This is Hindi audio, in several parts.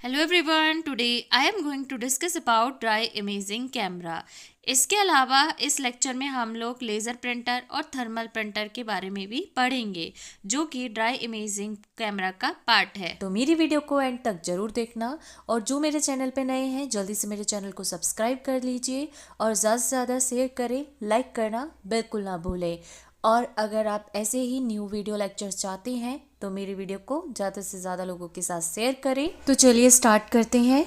Hello everyone, today I am going to discuss about dry imaging camera. इसके अलावा इस लेक्चर में हम लोग लेज़र प्रिंटर और थर्मल प्रिंटर के बारे में भी पढ़ेंगे, जो कि ड्राई इमेजिंग कैमरा का पार्ट है। तो मेरी वीडियो को एंड तक जरूर देखना और जो मेरे चैनल पे नए हैं जल्दी से मेरे चैनल को सब्सक्राइब कर लीजिए और ज़्यादा से ज़्यादा शेयर करें, लाइक करना बिल्कुल ना भूलें। और अगर आप ऐसे ही न्यू वीडियो लेक्चर्स चाहते हैं तो मेरी वीडियो को ज़्यादा से ज़्यादा लोगों के साथ शेयर करें। तो चलिए स्टार्ट करते हैं।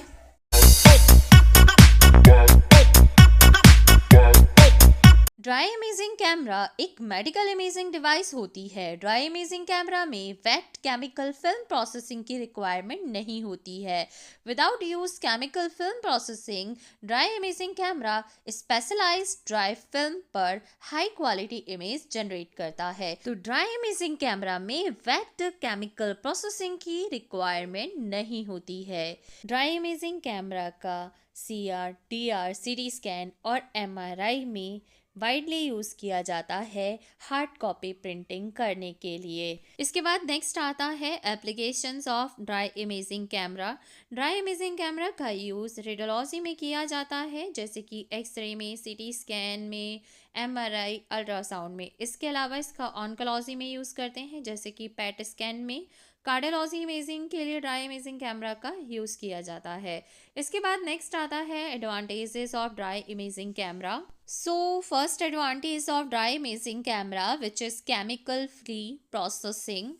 ड्राई इमेजिंग कैमरा एक मेडिकल इमेजिंग डिवाइस होती है। ड्राई इमेजिंग कैमरा में वेट केमिकल फिल्म प्रोसेसिंग की रिक्वायरमेंट नहीं होती है। Without use chemical film processing, dry imaging camera specialized dry film पर हाई क्वालिटी इमेज जनरेट करता है। तो ड्राई इमेजिंग कैमरा में वेट केमिकल प्रोसेसिंग की रिक्वायरमेंट नहीं होती है। ड्राई इमेजिंग कैमरा का CR, DR, CT स्कैन और MRI में वाइडली यूज़ किया जाता है हार्ड कॉपी प्रिंटिंग करने के लिए। इसके बाद नेक्स्ट आता है applications of dry imaging camera. Dry imaging camera का यूज़ रेडियोलॉजी में किया जाता है, जैसे कि एक्सरे में, CT स्कैन में, MRI, अल्ट्रासाउंड में। इसके अलावा इसका ऑन्कोलॉजी में यूज़ करते हैं, जैसे कि PET स्कैन में। कार्डियोलॉजी इमेजिंग के लिए ड्राई इमेजिंग कैमरा का यूज़ किया जाता है। इसके बाद नेक्स्ट आता है advantages of dry imaging camera. So first advantage of dry imaging camera which is chemical free processing.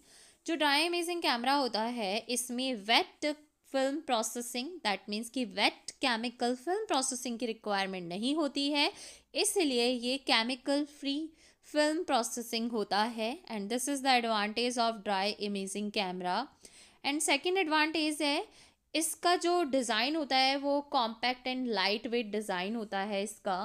जो ड्राई इमेजिंग कैमरा होता है इसमें wet film processing, that means कि वेट केमिकल फिल्म प्रोसेसिंग की रिक्वायरमेंट नहीं होती है, इसलिए ये केमिकल फ्री फिल्म प्रोसेसिंग होता है। And this is the advantage of dry imaging camera. And second advantage है इसका जो डिज़ाइन होता है वो compact and light weight design होता है इसका।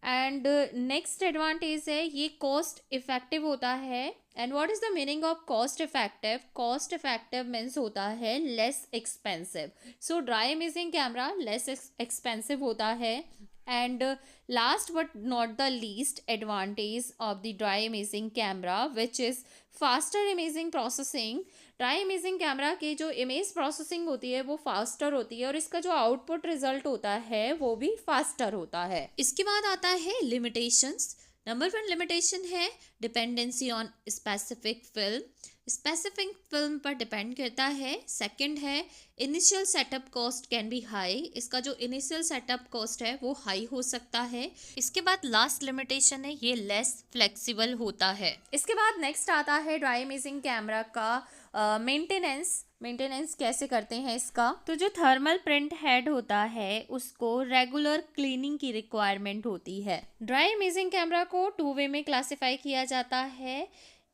एंड नेक्स्ट एडवांटेज है ये कॉस्ट इफेक्टिव होता है। And what is the meaning of cost effective? Cost effective means होता है लेस एक्सपेंसिव। सो dry imaging camera less expensive होता है। And last but not the least advantage of the dry imaging camera which is faster imaging processing. Dry imaging camera की जो इमेज प्रोसेसिंग होती है वो फास्टर होती है और इसका जो आउटपुट रिजल्ट होता है वो भी फास्टर होता है। इसके बाद आता है लिमिटेशंस। नंबर 1 लिमिटेशन है dependency on specific film. Specific film पर डिपेंड करता है। सेकंड है initial setup cost can be high. इसका जो इनिशियल सेटअप कॉस्ट है वो हाई हो सकता है। इसके बाद लास्ट लिमिटेशन है ये लेस फ्लेक्सिबल होता है। इसके बाद नेक्स्ट आता है ड्राई इमेजिंग कैमरा का मेंटेनेंस कैसे करते हैं इसका। तो जो थर्मल प्रिंट हेड होता है उसको रेगुलर क्लीनिंग की रिक्वायरमेंट होती है। ड्राई इमेजिंग कैमरा को 2 वे में क्लासिफाई किया जाता है।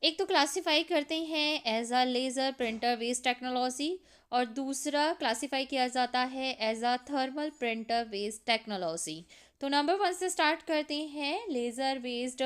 एक तो क्लासिफाई करते हैं as a laser printer based technology और दूसरा क्लासिफाई किया जाता है as a thermal printer based technology. तो नंबर 1 से स्टार्ट करते हैं लेज़र बेस्ड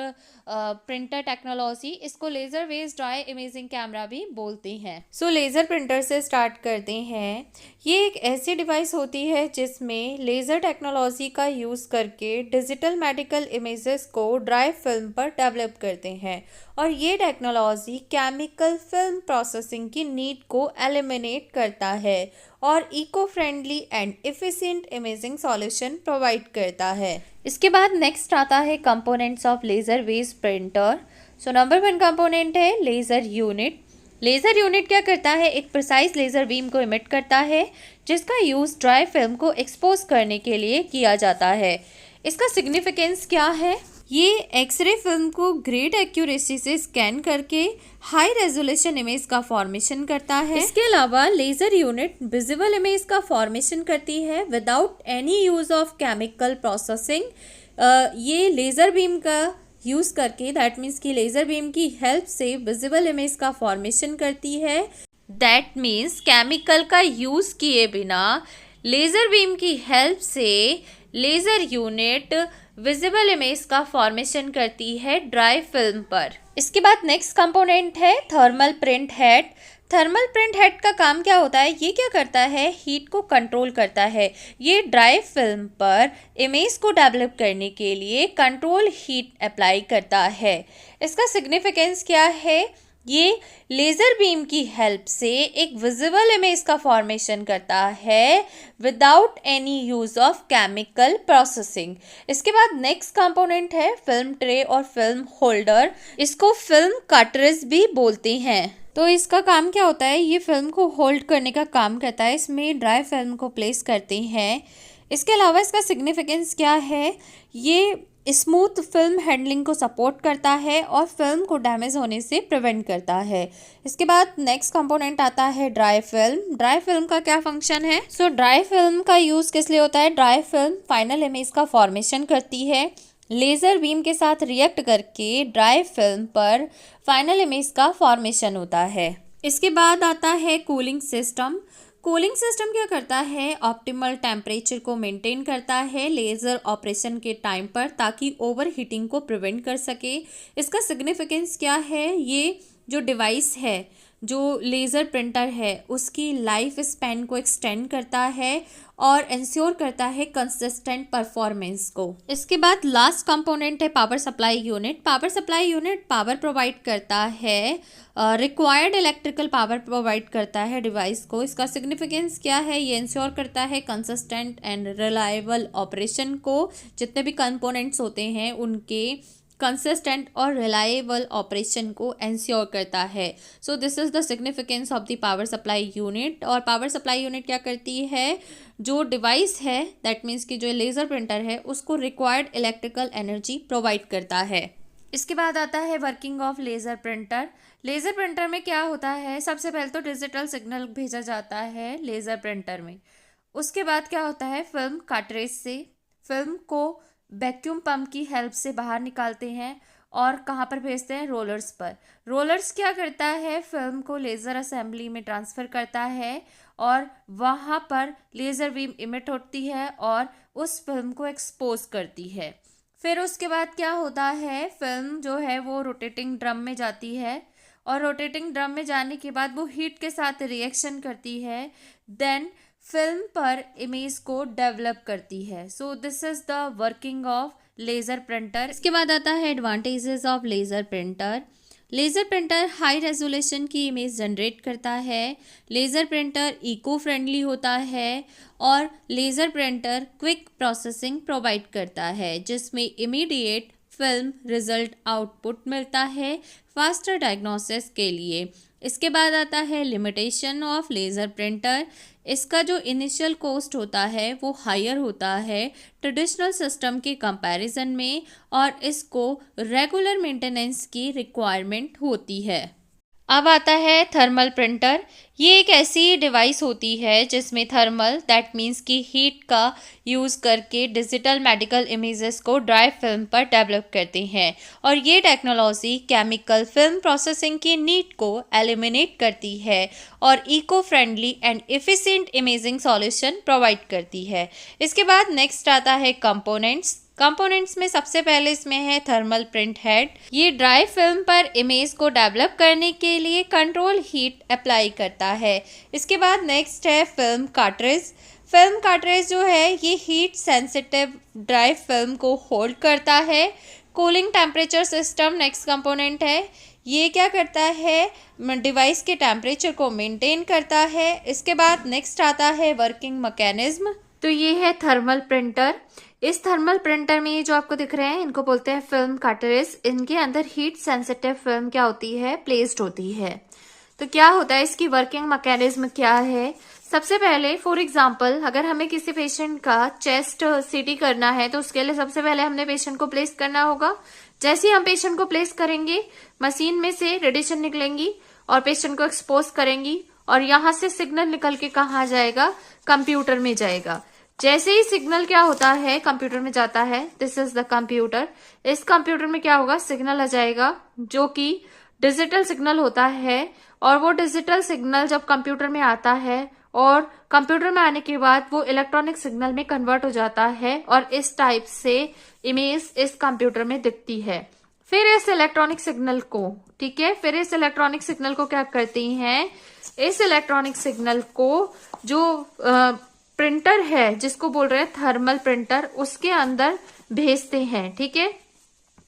प्रिंटर टेक्नोलॉजी। इसको laser based dry imaging camera भी बोलते हैं। सो लेज़र प्रिंटर से स्टार्ट करते हैं। ये एक ऐसी डिवाइस होती है जिसमें लेज़र टेक्नोलॉजी का यूज़ करके डिजिटल मेडिकल इमेजेस को ड्राई फिल्म पर डेवलप करते हैं और ये टेक्नोलॉजी केमिकल फिल्म प्रोसेसिंग की नीड को एलिमिनेट करता है और eco friendly and efficient imaging solution provide करता है। इसके बाद नेक्स्ट आता है components of laser based printer. So number 1 component है लेज़र यूनिट। लेज़र यूनिट क्या करता है? एक प्रिसाइज लेज़र बीम को इमिट करता है जिसका यूज़ ड्राई फिल्म को एक्सपोज करने के लिए किया जाता है। इसका सिग्निफिकेंस क्या है? ये एक्सरे फिल्म को ग्रेट एक्यूरेसी से स्कैन करके हाई रेजोल्यूशन इमेज का फॉर्मेशन करता है। इसके अलावा लेज़र यूनिट विजिबल इमेज का फॉर्मेशन करती है without any use of chemical processing. ये लेज़र बीम का यूज़ करके, दैट मीन्स कि लेज़र बीम की हेल्प से विजिबल इमेज का फॉर्मेशन करती है। दैट मीन्स केमिकल का यूज़ किए बिना लेज़र बीम की हेल्प से लेज़र यूनिट विजिबल इमेज का फॉर्मेशन करती है ड्राई फिल्म पर। इसके बाद नेक्स्ट कंपोनेंट है thermal print head. Thermal print head का काम क्या होता है? ये क्या करता है? हीट को कंट्रोल करता है। ये ड्राई फिल्म पर इमेज को डेवलप करने के लिए कंट्रोल हीट अप्लाई करता है। इसका सिग्निफिकेंस क्या है? ये लेज़र बीम की हेल्प से एक विजिबल इमेज का फॉर्मेशन करता है without any use of chemical processing. इसके बाद नेक्स्ट कंपोनेंट है फिल्म ट्रे और फिल्म होल्डर। इसको फिल्म कार्ट्रिज भी बोलते हैं। तो इसका काम क्या होता है, ये फिल्म को होल्ड करने का काम करता है। इसमें ड्राई फिल्म को प्लेस करते हैं। इसके अलावा इसका सिग्निफिकेंस क्या है, ये स्मूथ फिल्म हैंडलिंग को सपोर्ट करता है और फिल्म को डैमेज होने से प्रिवेंट करता है। इसके बाद नेक्स्ट कंपोनेंट आता है ड्राई फिल्म। ड्राई फिल्म का क्या फंक्शन है? सो ड्राई फिल्म का यूज़ किस लिए होता है? ड्राई फिल्म फाइनल इमेज का फॉर्मेशन करती है। लेज़र बीम के साथ रिएक्ट करके ड्राई फिल्म पर फाइनल इमेज का फॉर्मेशन होता है। इसके बाद आता है कूलिंग सिस्टम। कूलिंग सिस्टम क्या करता है? ऑप्टिमल टेम्परेचर को मेंटेन करता है लेज़र ऑपरेशन के टाइम पर, ताकि ओवर हीटिंग को प्रिवेंट कर सके। इसका सिग्निफिकेंस क्या है? ये जो डिवाइस है, जो लेज़र प्रिंटर है, उसकी लाइफ स्पैन को एक्सटेंड करता है और इंश्योर करता है कंसिस्टेंट परफॉर्मेंस को। इसके बाद लास्ट कंपोनेंट है power supply unit. Power supply unit power provide करता है, रिक्वायर्ड इलेक्ट्रिकल पावर प्रोवाइड करता है डिवाइस को। इसका सिग्निफिकेंस क्या है? ये इंश्योर करता है कंसिस्टेंट एंड रिलायबल ऑपरेशन को। जितने भी कंपोनेंट्स होते हैं उनके कंसिस्टेंट और रिलायबल ऑपरेशन को इंश्योर करता है। So this is the significance of the power supply unit. और पावर सप्लाई यूनिट क्या करती है? जो डिवाइस है, दैट मीन्स कि जो लेज़र प्रिंटर है, उसको रिक्वायर्ड इलेक्ट्रिकल एनर्जी प्रोवाइड करता है। इसके बाद आता है working of laser printer. Laser printer में क्या होता है? सबसे पहले तो डिजिटल सिग्नल भेजा जाता है लेज़र प्रिंटर में। उसके बाद क्या होता है? फिल्म कार्ट्रिज से फिल्म को वैक्यूम पंप की हेल्प से बाहर निकालते हैं और कहाँ पर भेजते हैं? रोलर्स पर। रोलर्स क्या करता है? फिल्म को लेज़र असेंबली में ट्रांसफ़र करता है और वहाँ पर लेज़र बीम इमिट होती है और उस फिल्म को एक्सपोज करती है। फिर उसके बाद क्या होता है? फिल्म जो है वो रोटेटिंग ड्रम में जाती है और रोटेटिंग ड्रम में जाने के बाद वो हीट के साथ रिएक्शन करती है, देन फिल्म पर इमेज को डेवलप करती है। So this is the working of laser printer. इसके बाद आता है advantages of laser printer. Laser printer high resolution की इमेज जनरेट करता है। लेज़र प्रिंटर इको फ्रेंडली होता है और laser printer quick processing provide करता है, जिसमें इमीडिएट फिल्म रिजल्ट आउटपुट मिलता है फास्टर डायग्नोसिस के लिए। इसके बाद आता है लिमिटेशन ऑफ लेज़र प्रिंटर। इसका जो इनिशियल कॉस्ट होता है वो हायर होता है ट्रेडिशनल सिस्टम के कंपैरिजन में और इसको रेगुलर मेंटेनेंस की रिक्वायरमेंट होती है। अब आता है थर्मल प्रिंटर। ये एक ऐसी डिवाइस होती है जिसमें थर्मल, दैट मीन्स कि हीट का यूज़ करके डिजिटल मेडिकल इमेजेस को ड्राई फिल्म पर डेवलप करते हैं और ये टेक्नोलॉजी केमिकल फिल्म प्रोसेसिंग की नीड को एलिमिनेट करती है और eco friendly and efficient imaging solution provide करती है। इसके बाद नेक्स्ट आता है कंपोनेंट्स। कंपोनेंट्स में सबसे पहले इसमें है थर्मल प्रिंट हेड। ये ड्राई फिल्म पर इमेज को डेवलप करने के लिए कंट्रोल हीट अप्लाई करता है। इसके बाद नेक्स्ट है फिल्म कार्ट्रिज। फिल्म कार्ट्रिज जो है ये हीट सेंसिटिव ड्राई फिल्म को होल्ड करता है। Cooling temperature system next component है। ये क्या करता है? डिवाइस के टेम्परेचर को मेंटेन करता है। इसके बाद नेक्स्ट आता है वर्किंग मैकेनिज्म। तो ये है थर्मल प्रिंटर। इस थर्मल प्रिंटर में ये जो आपको दिख रहे हैं इनको बोलते हैं फिल्म कार्ट्रिज। इनके अंदर हीट सेंसिटिव फिल्म क्या होती है? प्लेस्ड होती है। तो क्या होता है, इसकी वर्किंग मैकेनिज्म क्या है? सबसे पहले फॉर एग्जांपल अगर हमें किसी पेशेंट का चेस्ट सीटी करना है तो उसके लिए सबसे पहले हमने पेशेंट को प्लेस करना होगा। जैसे ही हम पेशेंट को प्लेस करेंगे मशीन में से रेडिएशन निकलेंगी और पेशेंट को एक्सपोज करेंगी और यहाँ से सिग्नल निकल के कहाँ जाएगा? कंप्यूटर में जाएगा। जैसे ही सिग्नल क्या होता है? कंप्यूटर में जाता है। This is the computer. इस कंप्यूटर में क्या होगा? सिग्नल आ जाएगा जो कि डिजिटल सिग्नल होता है और वो डिजिटल सिग्नल जब कंप्यूटर में आता है और कंप्यूटर में आने के बाद वो इलेक्ट्रॉनिक सिग्नल में कन्वर्ट हो जाता है और इस टाइप से इमेज इस कंप्यूटर में दिखती है। फिर इस इलेक्ट्रॉनिक सिग्नल को, ठीक है, फिर इस इलेक्ट्रॉनिक सिग्नल को क्या करती हैं? इस इलेक्ट्रॉनिक सिग्नल को जो प्रिंटर है जिसको बोल रहे हैं थर्मल प्रिंटर, उसके अंदर भेजते हैं। ठीक है,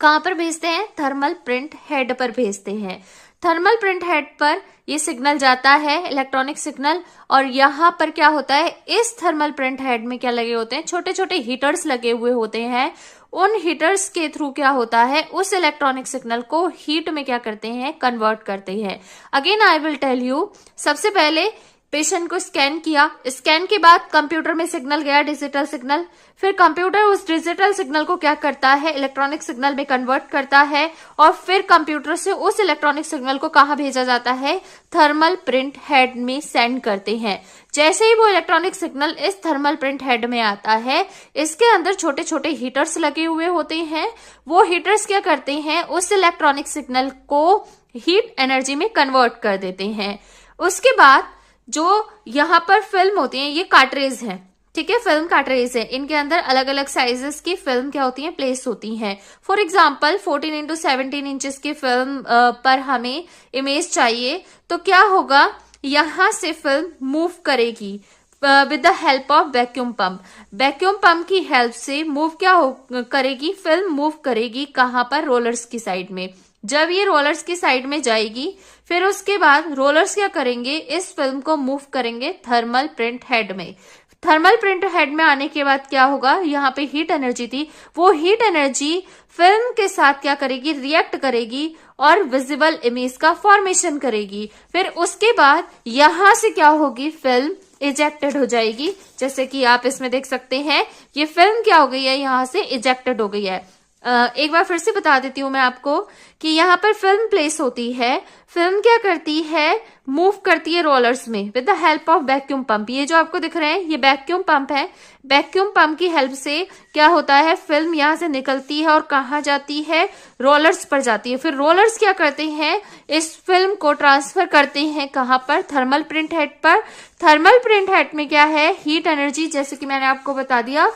कहाँ पर भेजते हैं? थर्मल प्रिंट हेड पर भेजते हैं। थर्मल प्रिंट हेड पर ये सिग्नल जाता है, इलेक्ट्रॉनिक सिग्नल, और यहाँ पर क्या होता है, इस थर्मल प्रिंट हेड में क्या लगे होते हैं, छोटे छोटे हीटर्स लगे हुए होते हैं। उन हीटर्स के थ्रू क्या होता है, उस इलेक्ट्रॉनिक सिग्नल को हीट में क्या करते हैं, कन्वर्ट करते हैं। Again I will tell you, सबसे पहले पेशेंट को स्कैन किया, स्कैन के बाद कंप्यूटर में सिग्नल गया, डिजिटल सिग्नल, फिर कंप्यूटर उस डिजिटल सिग्नल को क्या करता है, इलेक्ट्रॉनिक सिग्नल में कन्वर्ट करता है, और फिर कंप्यूटर से उस इलेक्ट्रॉनिक सिग्नल को कहाँ भेजा जाता है, थर्मल प्रिंट हेड में सेंड करते हैं। जैसे ही वो इलेक्ट्रॉनिक सिग्नल इस थर्मल प्रिंट हेड में आता है, इसके अंदर छोटे छोटे हीटर्स लगे हुए होते हैं। वो हीटर्स क्या करते हैं, उस इलेक्ट्रॉनिक सिग्नल को हीट एनर्जी में कन्वर्ट कर देते हैं। उसके बाद जो यहाँ पर फिल्म होती है, ये कार्ट्रेज है, ठीक है, फिल्म कार्ट्रेज है, इनके अंदर अलग अलग साइजेस की फिल्म क्या होती है, प्लेस होती हैं। फॉर एग्जांपल 14x17 इंचेस की फिल्म पर हमें इमेज चाहिए, तो क्या होगा, यहां से फिल्म मूव करेगी with the help of vacuum pump. Vacuum pump की हेल्प से मूव क्या करेगी, फिल्म मूव करेगी कहां पर, रोलर्स की साइड में। जब ये रोलर्स की साइड में जाएगी, फिर उसके बाद रोलर्स क्या करेंगे, इस फिल्म को मूव करेंगे थर्मल प्रिंट हेड में। थर्मल प्रिंट हेड में आने के बाद क्या होगा, यहाँ पे हीट एनर्जी थी, वो हीट एनर्जी फिल्म के साथ क्या करेगी, रिएक्ट करेगी और विजिबल इमेज का फॉर्मेशन करेगी। फिर उसके बाद यहां से क्या होगी, फिल्म इजेक्टेड हो जाएगी। जैसे कि आप इसमें देख सकते हैं, ये फिल्म क्या हो गई है, यहां से इजेक्टेड हो गई है। एक बार फिर से बता देती हूं मैं आपको कि यहाँ पर फिल्म प्लेस होती है, फिल्म क्या करती है, मूव करती है रोलर्स में with the help of vacuum pump. ये जो आपको दिख रहे हैं, ये वैक्यूम पंप है। वैक्यूम पंप की हेल्प से क्या होता है, फिल्म यहाँ से निकलती है और कहाँ जाती है, रोलर्स पर जाती है। फिर रोलर्स क्या करते हैं, इस फिल्म को ट्रांसफर करते हैं कहाँ पर, थर्मल प्रिंट हेड पर। थर्मल प्रिंट हेड में क्या है, हीट एनर्जी, जैसे कि मैंने आपको बता दिया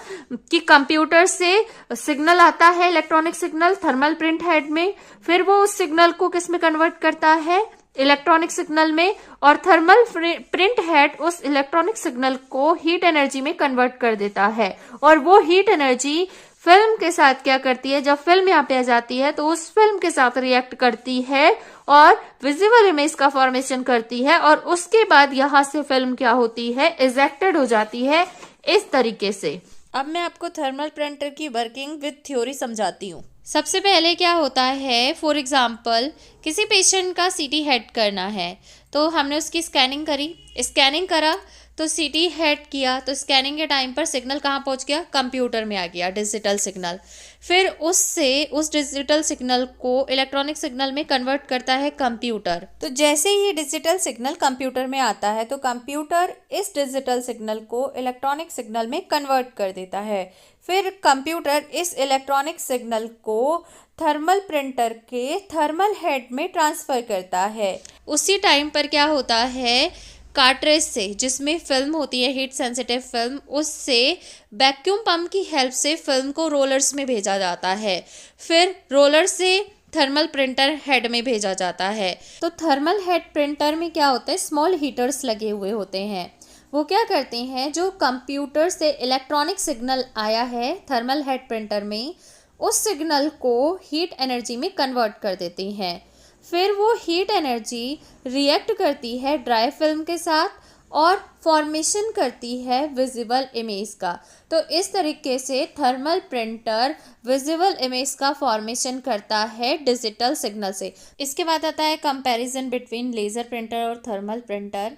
कि कंप्यूटर से सिग्नल आता है, electronic signal thermal print head में, फिर वो उस सिग्नल को किस में कन्वर्ट करता है, इलेक्ट्रॉनिक सिग्नल में, और थर्मल प्रिंट हेड उस इलेक्ट्रॉनिक सिग्नल को हीट एनर्जी में कन्वर्ट कर देता है। और वो हीट एनर्जी फिल्म के साथ क्या करती है, जब फिल्म यहाँ पे आ जाती है तो उस फिल्म के साथ रिएक्ट करती है और विजिबल इमेज का फॉर्मेशन करती है, और उसके बाद यहाँ से फिल्म क्या होती है, इजेक्टेड हो जाती है इस तरीके से। अब मैं आपको थर्मल प्रिंटर की वर्किंग विद थ्योरी समझाती हूँ। सबसे पहले क्या होता है, फॉर एग्जांपल किसी पेशेंट का सीटी हेड करना है, तो हमने उसकी स्कैनिंग करी, स्कैनिंग करा तो सीटी हेड किया, तो स्कैनिंग के टाइम पर सिग्नल कहाँ पहुँच गया, कंप्यूटर में आ गया, डिजिटल सिग्नल। फिर उससे उस डिजिटल सिग्नल को इलेक्ट्रॉनिक सिग्नल में कन्वर्ट करता है कंप्यूटर। तो जैसे ही डिजिटल सिग्नल कंप्यूटर में आता है, तो कंप्यूटर इस डिजिटल सिग्नल को इलेक्ट्रॉनिक सिग्नल में कन्वर्ट कर देता है। फिर कंप्यूटर इस इलेक्ट्रॉनिक सिग्नल को थर्मल प्रिंटर के थर्मल हेड में ट्रांसफ़र करता है। उसी टाइम पर क्या होता है, कार्ट्रेज से, जिसमें फिल्म होती है हीट सेंसिटिव फिल्म, उससे वैक्यूम पंप की हेल्प से फिल्म को रोलर्स में भेजा जाता है, फिर रोलर से थर्मल प्रिंटर हेड में भेजा जाता है। तो थर्मल हेड प्रिंटर में क्या होता है, स्मॉल हीटर्स लगे हुए होते हैं। वो क्या करते हैं, जो कंप्यूटर से इलेक्ट्रॉनिक सिग्नल आया है थर्मल हेड प्रिंटर में, उस सिग्नल को हीट एनर्जी में कन्वर्ट कर देते हैं। फिर वो हीट एनर्जी रिएक्ट करती है ड्राई फिल्म के साथ और फॉर्मेशन करती है विजिबल इमेज का। तो इस तरीके से थर्मल प्रिंटर विजिबल इमेज का फॉर्मेशन करता है डिजिटल सिग्नल से। इसके बाद आता है कंपैरिजन बिटवीन लेज़र प्रिंटर और थर्मल प्रिंटर।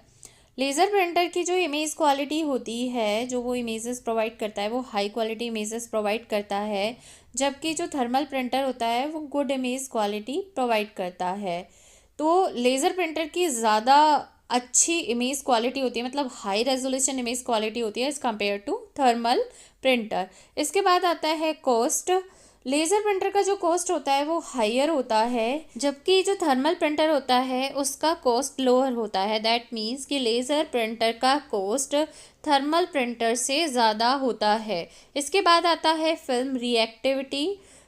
लेज़र प्रिंटर की जो इमेज क्वालिटी होती है, जो वो इमेजेस प्रोवाइड करता है, वो हाई क्वालिटी इमेजेस प्रोवाइड करता है, जबकि जो थर्मल प्रिंटर होता है वो गुड इमेज क्वालिटी प्रोवाइड करता है। तो लेज़र प्रिंटर की ज़्यादा अच्छी इमेज क्वालिटी होती है, मतलब हाई रेजोल्यूशन इमेज क्वालिटी होती है as compare to thermal printer. इसके बाद आता है कॉस्ट। लेज़र प्रिंटर का जो कॉस्ट होता है वो हायर होता है, जबकि जो थर्मल प्रिंटर होता है उसका कॉस्ट लोअर होता है। दैट मीन्स कि लेज़र प्रिंटर का कॉस्ट थर्मल प्रिंटर से ज़्यादा होता है। इसके बाद आता है फिल्म रिएक्टिविटी।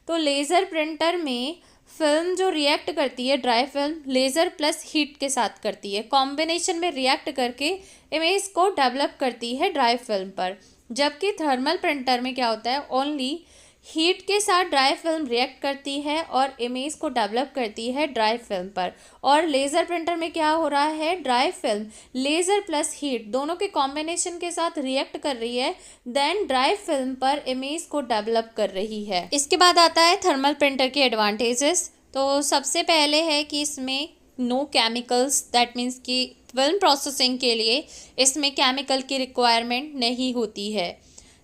तो लेज़र प्रिंटर में फिल्म जो रिएक्ट करती है, dry film laser plus heat के साथ करती है, कॉम्बिनेशन में रिएक्ट करके इमेज को डेवलप करती है ड्राई फिल्म पर। जबकि थर्मल प्रिंटर में क्या होता है, ओनली हीट के साथ ड्राई फिल्म रिएक्ट करती है और इमेज को डेवलप करती है ड्राई फिल्म पर। और लेज़र प्रिंटर में क्या हो रहा है, dry film laser plus heat दोनों के कॉम्बिनेशन के साथ रिएक्ट कर रही है, देन ड्राई फिल्म पर इमेज को डेवलप कर रही है। इसके बाद आता है थर्मल प्रिंटर के एडवांटेजेस। तो सबसे पहले है कि इसमें नो केमिकल्स, दैट मीन्स कि फिल्म प्रोसेसिंग के लिए इसमें केमिकल की रिक्वायरमेंट नहीं होती है।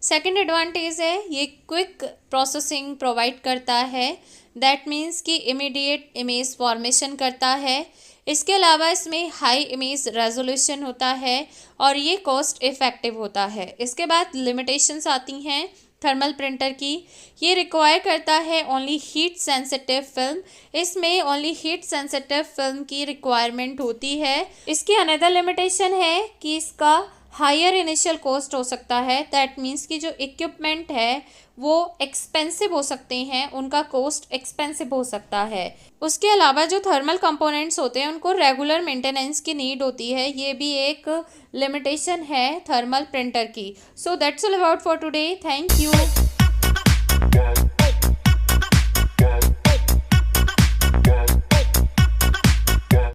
सेकंड एडवांटेज है ये क्विक प्रोसेसिंग प्रोवाइड करता है, दैट मीन्स कि इमीडिएट इमेज फॉर्मेशन करता है। इसके अलावा इसमें हाई इमेज रेजोल्यूशन होता है और ये कॉस्ट इफ़ेक्टिव होता है। इसके बाद लिमिटेशंस आती हैं थर्मल प्रिंटर की। ये रिक्वायर करता है ओनली हीट सेंसिटिव फिल्म, इसमें ओनली हीट सेंसिटिव फिल्म की रिक्वायरमेंट होती है। इसकी अनदर लिमिटेशन है कि इसका हायर इनिशियल कॉस्ट हो सकता है, दैट मीन्स कि जो इक्विपमेंट है वो एक्सपेंसिव हो सकते हैं, उनका कॉस्ट एक्सपेंसिव हो सकता है। उसके अलावा जो थर्मल कंपोनेंट्स होते हैं उनको रेगुलर मेंटेनेंस की नीड होती है, ये भी एक लिमिटेशन है थर्मल प्रिंटर की। So that's all about for today, thank you.